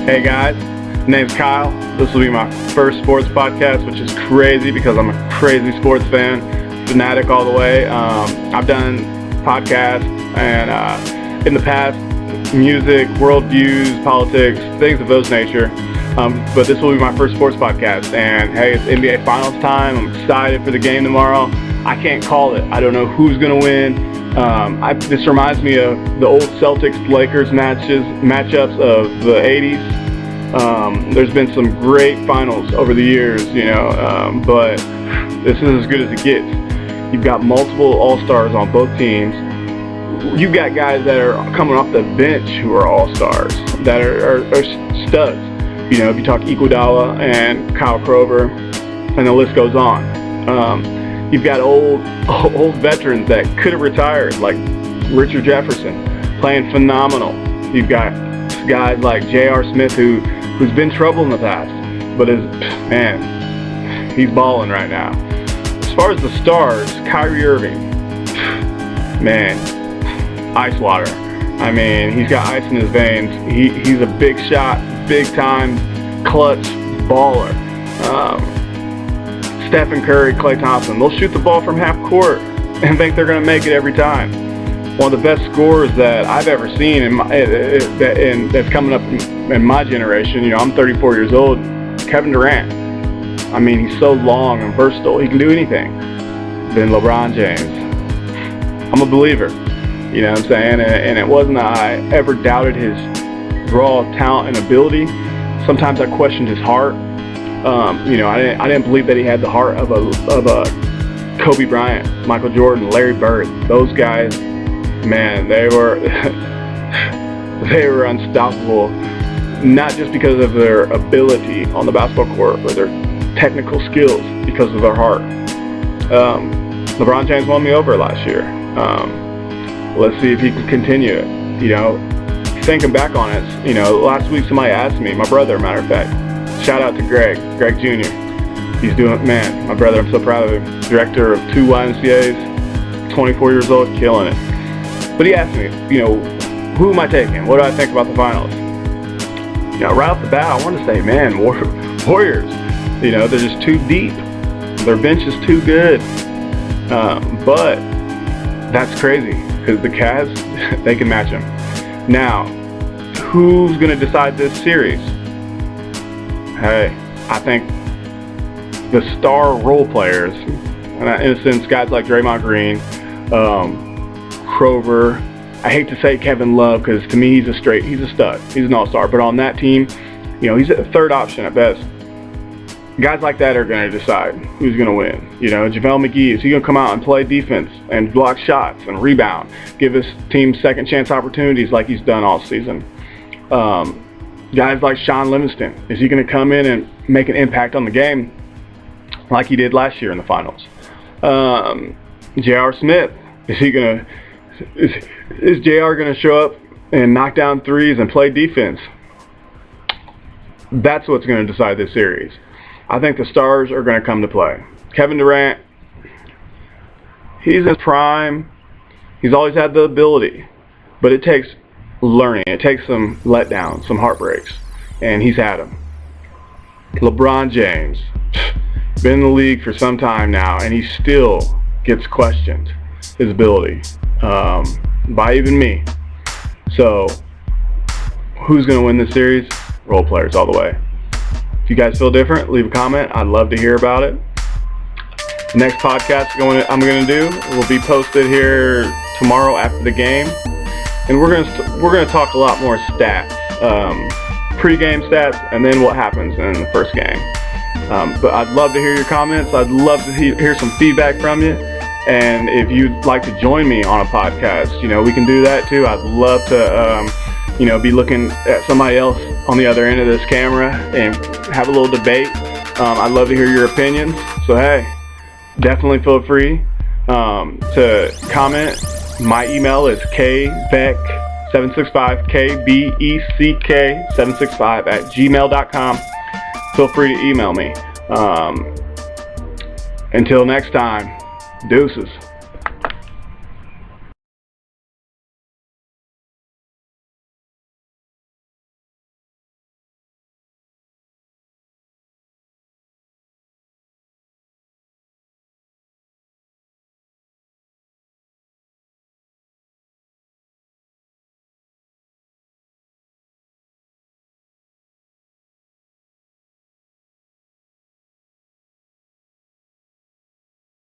Hey guys, my name's Kyle. This will be my first sports podcast, which is crazy because I'm a crazy sports fan, fanatic all the way. I've done podcasts and in the past, music, worldviews, politics, things of those nature. But this will be my first sports podcast. And hey, it's NBA Finals time. I'm excited for the game tomorrow. I can't call it. I don't know who's going to win. This reminds me of the old Celtics-Lakers matchups of the 80s. There's been some great finals over the years, but this is as good as it gets. You've got multiple all-stars on both teams. You've got guys that are coming off the bench who are all-stars, that are studs. If you talk Iguodala and Kyle Korver, and the list goes on. You've got old veterans that could have retired, like Richard Jefferson, playing phenomenal. You've got guys like J.R. Smith, who's been trouble in the past, but he's balling right now. As far as the stars, Kyrie Irving, ice water. I mean, he's got ice in his veins. He's a big shot, big time, clutch baller. Stephen Curry, Klay Thompson, they'll shoot the ball from half court and think they're going to make it every time. One of the best scorers that I've ever seen that's coming up in my generation, I'm 34 years old, Kevin Durant. I mean, he's so long and versatile. He can do anything. Then LeBron James. I'm a believer. You know what I'm saying? And it wasn't that I ever doubted his raw talent and ability. Sometimes I questioned his heart. I didn't believe that he had the heart of a Kobe Bryant, Michael Jordan, Larry Bird. Those guys, man, they were unstoppable. Not just because of their ability on the basketball court or their technical skills, because of their heart. LeBron James won me over last year. Let's see if he can continue it. Thinking back on it, last week somebody asked me, my brother, matter of fact, shout out to Greg Jr. He's doing, my brother, I'm so proud of him. Director of 2 YMCAs, 24 years old, killing it. But he asked me, who am I taking? What do I think about the finals? Right off the bat, I want to say, Warriors. They're just too deep. Their bench is too good. But that's crazy because the Cavs, they can match them. Now, who's going to decide this series? Hey, I think the star role players, in a sense, guys like Draymond Green, Krover. I hate to say Kevin Love because to me he's a stud. He's an all-star. But on that team, he's a third option at best. Guys like that are going to decide who's going to win. JaVale McGee, is he going to come out and play defense and block shots and rebound, give his team second chance opportunities like he's done all season? Guys like Sean Livingston, is he going to come in and make an impact on the game like he did last year in the finals? J.R. Smith, is J.R. going to show up and knock down threes and play defense? That's what's going to decide this series. I think the stars are going to come to play. Kevin Durant, he's in his prime. He's always had the ability, but it takes learning. It takes some letdowns, some heartbreaks, and he's had them. LeBron James, been in the league for some time now, and he still gets questioned, his ability, by even me. So, who's going to win this series? Role players all the way. If you guys feel different, leave a comment. I'd love to hear about it. The next podcast I'm going to do will be posted here tomorrow after the game, and we're going to talk a lot more stats, pre-game stats, and then what happens in the first game. But I'd love to hear your comments. I'd love to hear some feedback from you. And if you'd like to join me on a podcast, we can do that too. I'd love to, be looking at somebody else on the other end of this camera and have a little debate. I'd love to hear your opinions. So, hey, definitely feel free to comment. My email is kbeck765, KBECK765 at gmail.com. Feel free to email me. Until next time, deuces.